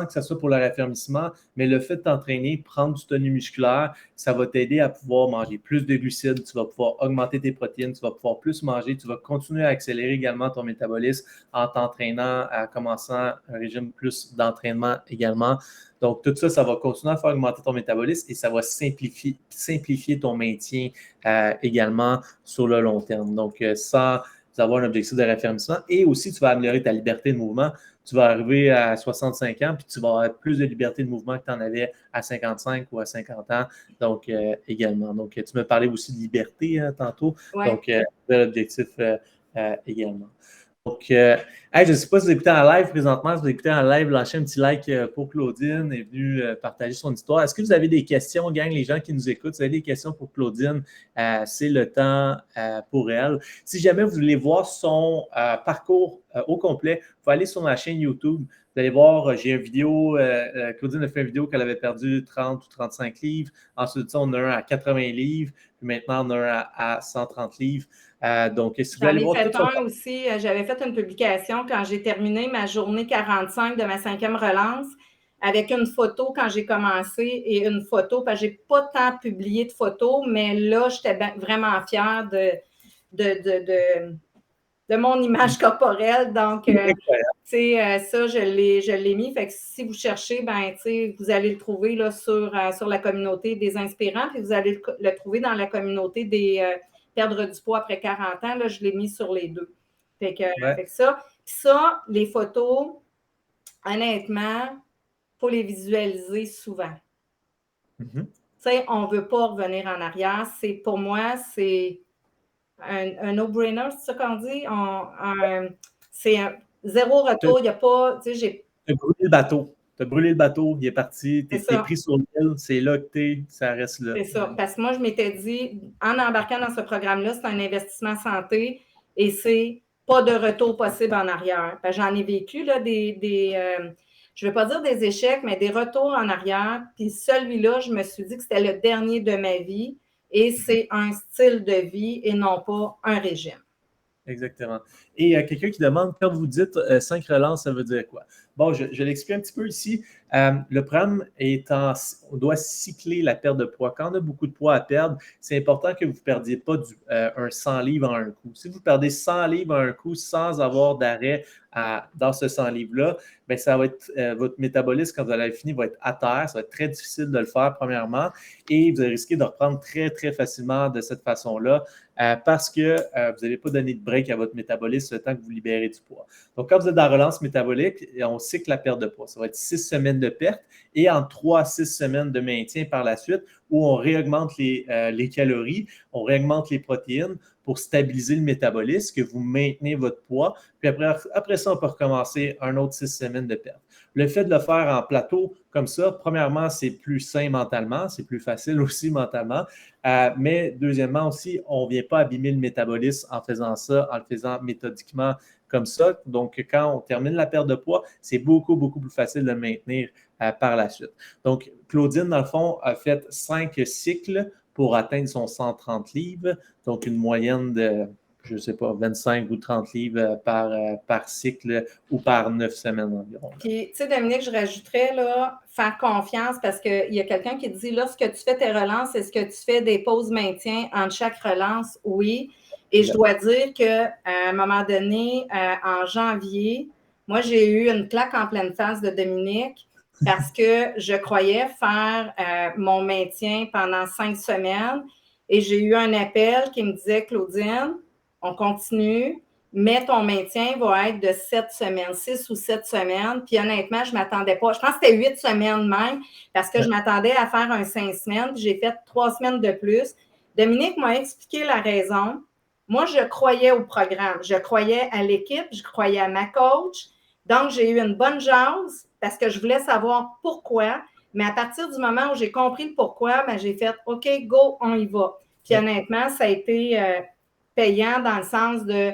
que ce soit pour le raffermissement, mais le fait de t'entraîner, prendre du tonus musculaire, ça va t'aider à pouvoir manger plus de glucides, tu vas pouvoir augmenter tes protéines, tu vas pouvoir plus manger, tu vas continuer à accélérer également ton métabolisme en t'entraînant, en commençant un régime plus d'entraînement également. Donc, tout ça, ça va continuer à faire augmenter ton métabolisme et ça va simplifier ton maintien également sur le long terme. Donc, sans avoir un objectif de raffermissement et aussi tu vas améliorer ta liberté de mouvement. Tu vas arriver à 65 ans puis tu vas avoir plus de liberté de mouvement que tu en avais à 55 ou à 50 ans. Donc, également. Donc, tu me parlais aussi de liberté tantôt. Ouais. Donc, l'objectif également. Donc, hey, je ne sais pas si vous écoutez en live présentement. Si vous écoutez en live, lâchez un petit like pour Claudine. Elle est venue partager son histoire. Est-ce que vous avez des questions, gang, les gens qui nous écoutent? Si vous avez des questions pour Claudine, c'est le temps pour elle. Si jamais vous voulez voir son parcours au complet, vous pouvez aller sur ma chaîne YouTube. Vous allez voir, j'ai une vidéo, Claudine a fait une vidéo qu'elle avait perdu 30 ou 35 livres. Ensuite, on a un à 80 livres. Puis maintenant, on a un à 130 livres. Donc, si vous J'en allez ai voir fait tout ça. un aussi. J'avais fait une publication quand j'ai terminé ma journée 45 de ma 5e relance avec une photo quand j'ai commencé et une photo, parce que je n'ai pas tant publié de photos, mais là, j'étais vraiment fière de mon image corporelle. Donc, ça, je l'ai mis. Fait que si vous cherchez, ben, vous allez le trouver là, sur la communauté des inspirants, puis vous allez le trouver dans la communauté des perdre du poids après 40 ans. Là, je l'ai mis sur les deux. Fait que ça. Puis ça, les photos, honnêtement, il faut les visualiser souvent. On ne veut pas revenir en arrière. Pour moi, c'est un no-brainer, c'est ça qu'on dit? C'est zéro retour. Il n'y a pas. Tu as brûlé le bateau. Tu as brûlé le bateau, il est parti, tu es pris sur l'île, c'est là que tu es, ça reste là. C'est ça. Parce que moi, je m'étais dit, en embarquant dans ce programme-là, c'est un investissement santé et c'est pas de retour possible en arrière. J'en ai vécu là, je ne veux pas dire des échecs, mais des retours en arrière. Puis celui-là, je me suis dit que c'était le dernier de ma vie et c'est un style de vie et non pas un régime. Exactement. Et il y a quelqu'un qui demande, quand vous dites 5 relances, ça veut dire quoi? Bon, je l'explique un petit peu ici. Le programme on doit cycler la perte de poids. Quand on a beaucoup de poids à perdre, c'est important que vous ne perdiez pas un 100 livres en un coup. Si vous perdez 100 livres en un coup sans avoir d'arrêt dans ce 100 livres-là, bien, ça va être votre métabolisme, quand vous allez finir, va être à terre. Ça va être très difficile de le faire, premièrement. Et vous allez risquer de reprendre très, très facilement de cette façon-là parce que vous n'allez pas donner de break à votre métabolisme le temps que vous libérez du poids. Donc, quand vous êtes dans la relance métabolique, on cycle la perte de poids. Ça va être 6 semaines de perte et en 3 à 6 semaines de maintien par la suite où on réaugmente les calories, on réaugmente les protéines pour stabiliser le métabolisme, que vous maintenez votre poids. Puis après ça, on peut recommencer un autre 6 semaines de perte. Le fait de le faire en plateau comme ça, premièrement, c'est plus sain mentalement, c'est plus facile aussi mentalement. Mais deuxièmement aussi, on ne vient pas abîmer le métabolisme en faisant ça, en le faisant méthodiquement comme ça. Donc, quand on termine la perte de poids, c'est beaucoup, beaucoup plus facile de le maintenir par la suite. Donc, Claudine, dans le fond, a fait 5 cycles pour atteindre son 130 livres, donc une moyenne de, je ne sais pas, 25 ou 30 livres par cycle ou par 9 semaines environ. Puis, tu sais, Dominique, je rajouterais, là, faire confiance parce qu'il y a quelqu'un qui dit, lorsque tu fais tes relances, est-ce que tu fais des pauses maintien entre chaque relance? Oui. Et je dois dire qu'à un moment donné, en janvier, moi, j'ai eu une claque en pleine face de Dominique parce que je croyais faire mon maintien pendant 5 semaines et j'ai eu un appel qui me disait, Claudine, on continue, mais ton maintien va être de 7 semaines, 6 ou 7 semaines. Puis honnêtement, je ne m'attendais pas. Je pense que c'était 8 semaines même parce que je m'attendais à faire un 5 semaines. Puis j'ai fait 3 semaines de plus. Dominique m'a expliqué la raison. Moi, je croyais au programme. Je croyais à l'équipe. Je croyais à ma coach. Donc, j'ai eu une bonne jase parce que je voulais savoir pourquoi. Mais à partir du moment où j'ai compris le pourquoi, ben, j'ai fait OK, go, on y va. Puis honnêtement, ça a été payant dans le sens de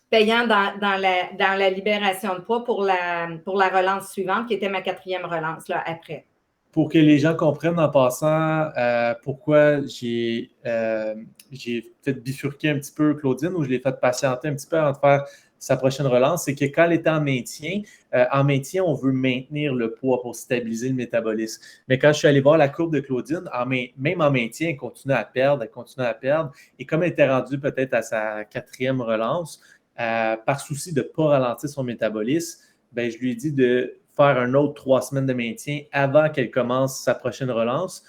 payant dans la libération de poids pour la relance suivante, qui était ma 4e relance là, après. Pour que les gens comprennent en passant pourquoi j'ai fait bifurquer un petit peu Claudine ou je l'ai fait patienter un petit peu avant de faire sa prochaine relance, c'est que quand elle était en maintien, on veut maintenir le poids pour stabiliser le métabolisme. Mais quand je suis allé voir la courbe de Claudine, même en maintien, elle continuait à perdre. Et comme elle était rendue peut-être à sa 4e relance, par souci de ne pas ralentir son métabolisme, ben, je lui ai dit de faire un autre 3 semaines de maintien avant qu'elle commence sa prochaine relance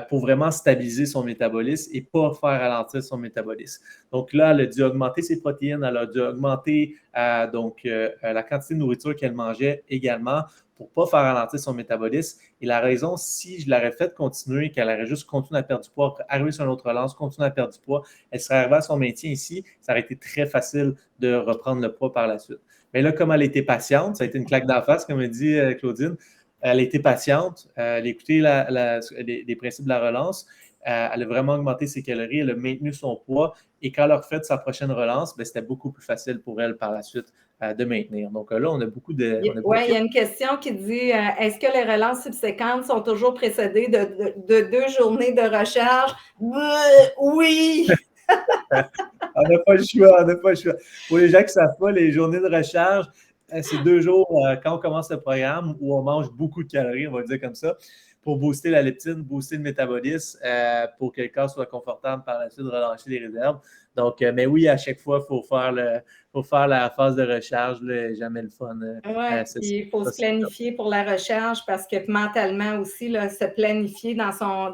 pour vraiment stabiliser son métabolisme et pas faire ralentir son métabolisme. Donc là, elle a dû augmenter ses protéines, elle a dû augmenter la quantité de nourriture qu'elle mangeait également pour ne pas faire ralentir son métabolisme. Et la raison, si je l'aurais fait continuer, qu'elle aurait juste continué à perdre du poids, arriver sur une autre relance, continuer à perdre du poids, elle serait arrivée à son maintien ici, ça aurait été très facile de reprendre le poids par la suite. Mais là, comme elle a été patiente, ça a été une claque d'en face, comme elle dit Claudine, elle a été patiente, elle a écouté les principes de la relance, elle a vraiment augmenté ses calories, elle a maintenu son poids et quand elle a refait sa prochaine relance, ben, c'était beaucoup plus facile pour elle par la suite de maintenir. Donc là, on a beaucoup de... Oui, il y a une question qui dit est-ce que les relances subséquentes sont toujours précédées de 2 journées de recharge? Oui! On n'a pas le choix. Pour les gens qui ne savent pas, les journées de recharge, c'est 2 jours quand on commence le programme où on mange beaucoup de calories, on va le dire comme ça, pour booster la leptine, booster le métabolisme, pour que le corps soit confortable par la suite de relâcher les réserves. Donc, mais oui, à chaque fois, il faut faire la phase de recharge, là, jamais le fun. Oui, il faut se planifier pour la recharge parce que mentalement aussi, là, se planifier dans son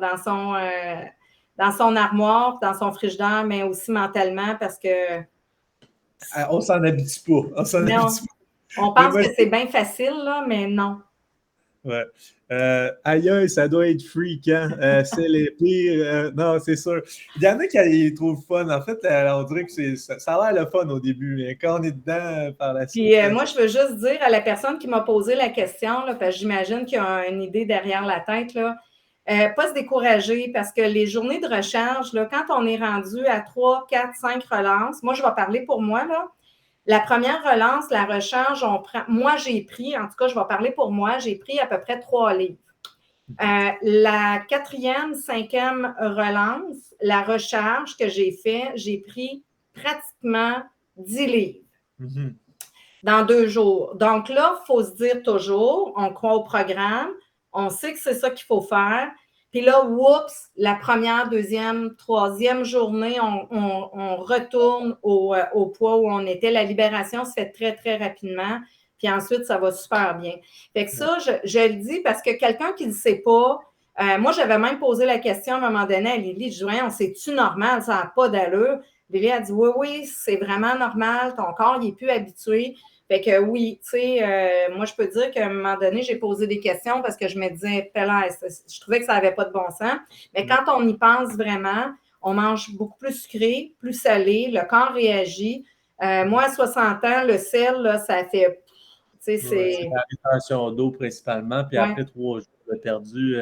armoire, dans son frigidaire, mais aussi mentalement parce que... On s'en habitue pas. On pense que c'est bien facile, là, mais non. Ouais. Aïe, ça doit être freakant. C'est les pires. Non, c'est sûr. Il y en a qui les trouvent fun. En fait, on dirait que ça a l'air le fun au début, mais quand on est dedans par la suite. Puis moi, je veux juste dire à la personne qui m'a posé la question, là, parce que j'imagine qu'il y a une idée derrière la tête, là, pas se décourager parce que les journées de recharge, là, quand on est rendu à 3, 4, 5 relances, moi, je vais parler pour moi, là. La première relance, la recharge, moi, j'ai pris, en tout cas, je vais parler pour moi, j'ai pris à peu près 3 livres. La 4e, 5e relance, la recharge que j'ai fait, j'ai pris pratiquement 10 livres dans 2 jours. Donc là, il faut se dire toujours, on croit au programme, on sait que c'est ça qu'il faut faire. Puis là, oups, la première, 2e, 3e journée, on retourne au poids où on était. La libération se fait très, très rapidement. Puis ensuite, ça va super bien. Fait que ça, je le dis parce que quelqu'un qui ne le sait pas, moi, j'avais même posé la question à un moment donné à Lily, je dis, on c'est-tu normal, ça n'a pas d'allure? Lily a dit, oui, c'est vraiment normal, ton corps, il n'est plus habitué. Fait que oui, tu sais, moi, je peux dire qu'à un moment donné, j'ai posé des questions parce que je me disais, je trouvais que ça n'avait pas de bon sens. Mais quand on y pense vraiment, on mange beaucoup plus sucré, plus salé, le corps réagit. Moi, à 60 ans, le sel, là, ça fait... C'est la rétention d'eau principalement, puis après 3 jours de perdu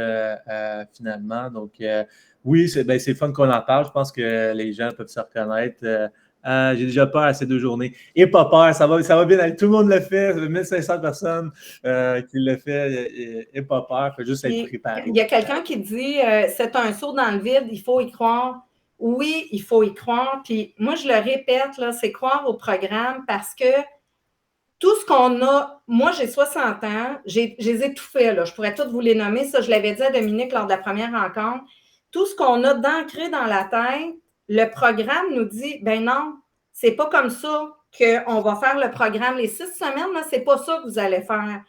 finalement. Donc, oui, c'est le fun qu'on en parle. Je pense que les gens peuvent se reconnaître. J'ai déjà peur à ces 2 journées. Et pas peur, ça va bien aller. Tout le monde le fait. 1500 personnes qui le fait. Et pas peur, il faut juste être préparé. Il y a quelqu'un qui dit c'est un saut dans le vide, il faut y croire. Oui, il faut y croire. Puis moi, je le répète, là, c'est croire au programme parce que tout ce qu'on a, moi, j'ai 60 ans, je les ai tout fait, là. Je pourrais toutes vous les nommer. Ça, je l'avais dit à Dominique lors de la première rencontre. Tout ce qu'on a d'ancré dans la tête, le programme nous dit, ben non, c'est pas comme ça qu'on va faire le programme. Les 6 semaines, là, c'est pas ça que vous allez faire.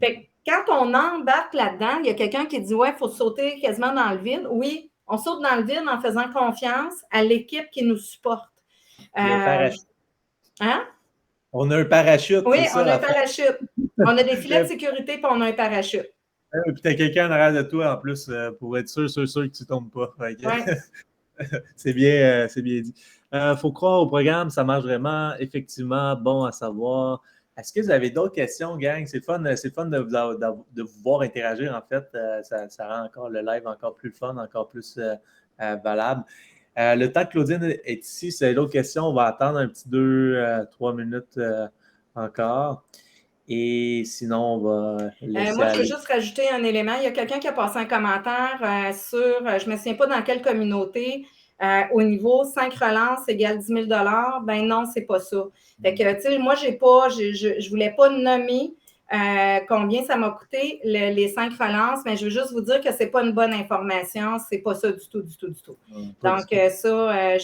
Fait que quand on embarque là-dedans, il y a quelqu'un qui dit, ouais, il faut sauter quasiment dans le vide. Oui, on saute dans le vide en faisant confiance à l'équipe qui nous supporte. Hein? On a un parachute. Oui, on a un parachute. On a des filets de sécurité, puis on a un parachute. Et puis tu as quelqu'un en arrière de toi en plus pour être sûr que tu ne tombes pas. Ouais. C'est bien dit. Faut croire au programme, ça marche vraiment. Effectivement, bon à savoir. Est-ce que vous avez d'autres questions, gang? C'est fun de vous voir interagir, en fait. Ça rend encore le live encore plus fun, encore plus valable. Le temps que Claudine est ici, c'est l'autre question. On va attendre un petit 2-3 minutes encore. Et sinon, on va laisser Moi, je veux aller. juste rajouter un élément. Il y a quelqu'un qui a passé un commentaire sur, je ne me souviens pas dans quelle communauté, au niveau 5 relances égale 10 000 ben non, c'est pas ça. Fait que, tu sais, moi, je voulais pas nommer combien ça m'a coûté les 5 relances, mais je veux juste vous dire que c'est pas une bonne information. C'est pas ça du tout, du tout, du tout. Donc, ça,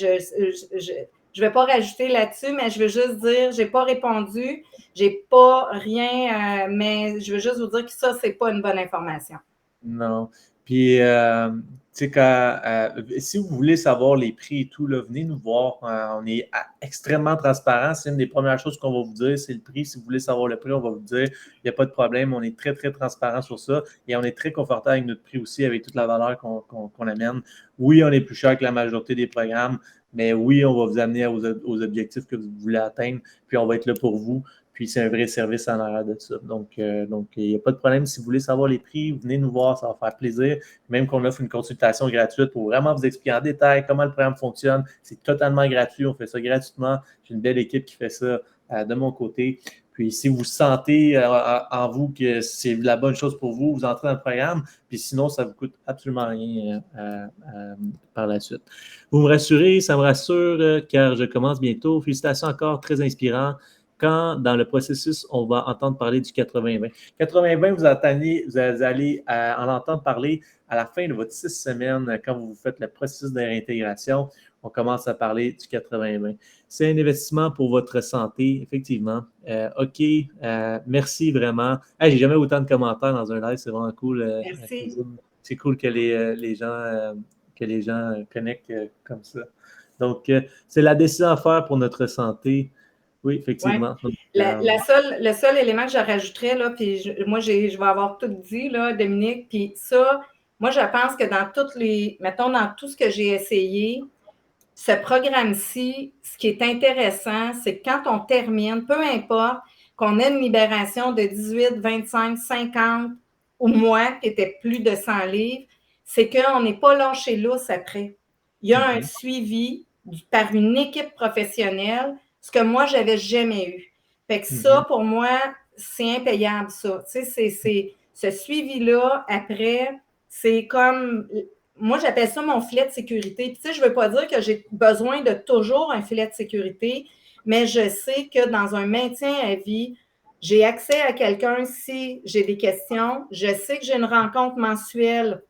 je vais pas rajouter là-dessus, mais je veux juste dire, j'ai pas répondu. J'ai pas rien, mais je veux juste vous dire que ça, c'est pas une bonne information. Non. Puis, tu sais, si vous voulez savoir les prix et tout, là, venez nous voir. On est extrêmement transparent. C'est une des premières choses qu'on va vous dire, c'est le prix. Si vous voulez savoir le prix, on va vous dire, il n'y a pas de problème. On est très, très transparent sur ça. Et on est très confortable avec notre prix aussi, avec toute la valeur qu'on amène. Oui, on est plus cher que la majorité des programmes, mais oui, on va vous amener aux objectifs que vous voulez atteindre. Puis, on va être là pour vous. Puis, c'est un vrai service en arrière de ça. Donc, il n'y a pas de problème. Si vous voulez savoir les prix, venez nous voir, ça va faire plaisir. Même qu'on offre une consultation gratuite pour vraiment vous expliquer en détail comment le programme fonctionne. C'est totalement gratuit. On fait ça gratuitement. J'ai une belle équipe qui fait ça de mon côté. Puis, si vous sentez en vous que c'est la bonne chose pour vous, vous entrez dans le programme. Puis, sinon, ça ne vous coûte absolument rien par la suite. Vous me rassurez, ça me rassure car je commence bientôt. Félicitations encore, très inspirant. Quand dans le processus, on va entendre parler du 80-20. 80-20, vous allez en entendre parler à la fin de votre 6 semaines, quand vous faites le processus de réintégration. On commence à parler du 80-20. C'est un investissement pour votre santé, effectivement. OK, merci vraiment. Hey, j'ai jamais autant de commentaires dans un live, c'est vraiment cool. Merci. C'est cool que les gens connectent comme ça. Donc, c'est la décision à faire pour notre santé. Oui, effectivement. Ouais. Le seul élément que je rajouterais, là, puis moi, je vais avoir tout dit, là, Dominique, puis ça, moi, je pense que mettons, dans tout ce que j'ai essayé, ce programme-ci, ce qui est intéressant, c'est que quand on termine, peu importe, qu'on ait une libération de 18, 25, 50 ou moins, qui était plus de 100 livres, c'est qu'on n'est pas lâché lousse après. Il y a un suivi par une équipe professionnelle, ce que moi, je n'avais jamais eu. Fait que ça, pour moi, c'est impayable, ça. Tu sais, c'est ce suivi-là, après, c'est comme moi, j'appelle ça mon filet de sécurité. Puis, tu sais, je ne veux pas dire que j'ai besoin de toujours un filet de sécurité, mais je sais que dans un maintien à vie, j'ai accès à quelqu'un si j'ai des questions. Je sais que j'ai une rencontre mensuelle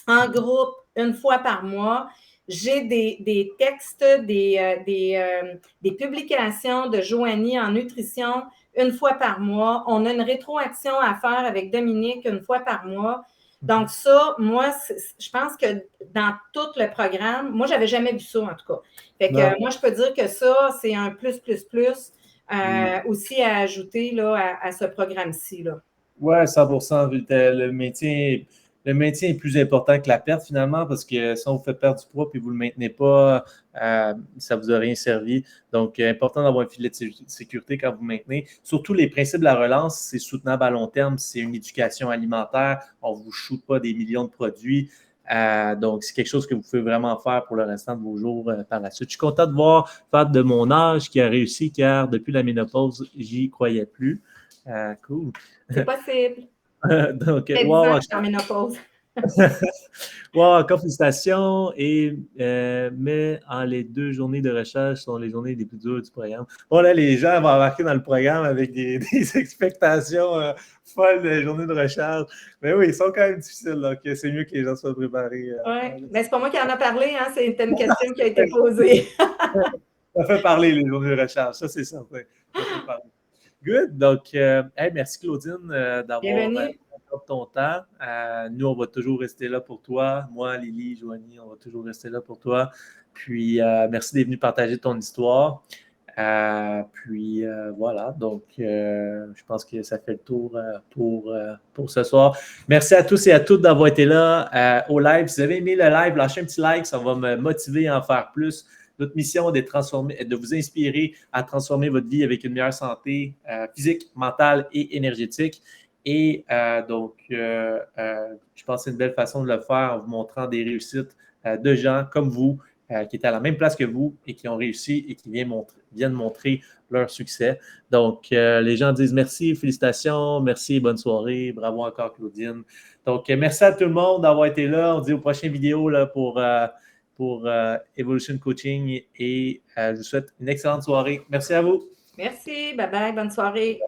en groupe une fois par mois. J'ai des textes, des publications de Joanie en nutrition une fois par mois. On a une rétroaction à faire avec Dominique une fois par mois. Donc ça, moi, je pense que dans tout le programme, moi, je n'avais jamais vu ça en tout cas. Fait que moi, je peux dire que ça, c'est un plus aussi à ajouter là, à ce programme-ci. Oui, 100%. Le maintien est plus important que la perte finalement parce que si on vous fait perdre du poids et vous ne le maintenez pas, ça ne vous a rien servi. Donc, important d'avoir un filet de sécurité quand vous maintenez. Surtout les principes de la relance, c'est soutenable à long terme, c'est une éducation alimentaire, on ne vous shoot pas des millions de produits. Donc, c'est quelque chose que vous pouvez vraiment faire pour le restant de vos jours par la suite. Je suis content de voir Fat de mon âge qui a réussi car depuis la ménopause, j'y croyais plus. Cool. C'est possible. Donc, Ça fait 10 ans que je suis en ménopause. Wow, encore félicitations. Mais les 2 journées de recherche sont les journées les plus dures du programme. Bon, là, les gens vont embarquer dans le programme avec des expectations folles de journées de recherche. Mais oui, ils sont quand même difficiles. Donc, c'est mieux que les gens soient préparés. Oui, mais c'est pas moi qui en a parlé, hein? C'est une question qui a été posée. Ça fait parler les journées de recherche, ça, c'est certain. Ça fait parler. Good. Donc, merci Claudine d'avoir ton temps. Nous, on va toujours rester là pour toi. Moi, Lily, Joanie, on va toujours rester là pour toi. Puis, merci d'être venu partager ton histoire. Voilà. Donc, je pense que ça fait le tour pour ce soir. Merci à tous et à toutes d'avoir été là au live. Si vous avez aimé le live, lâchez un petit like. Ça va me motiver à en faire plus. Notre mission est de vous inspirer à transformer votre vie avec une meilleure santé physique, mentale et énergétique. Et je pense que c'est une belle façon de le faire en vous montrant des réussites de gens comme vous qui étaient à la même place que vous et qui ont réussi et qui viennent montrer leur succès. Donc, les gens disent merci, félicitations, merci, bonne soirée, bravo encore Claudine. Donc, merci à tout le monde d'avoir été là. On se dit aux prochaines vidéos là, pour Evolution Coaching et je vous souhaite une excellente soirée. Merci à vous. Merci, bye bye, bonne soirée.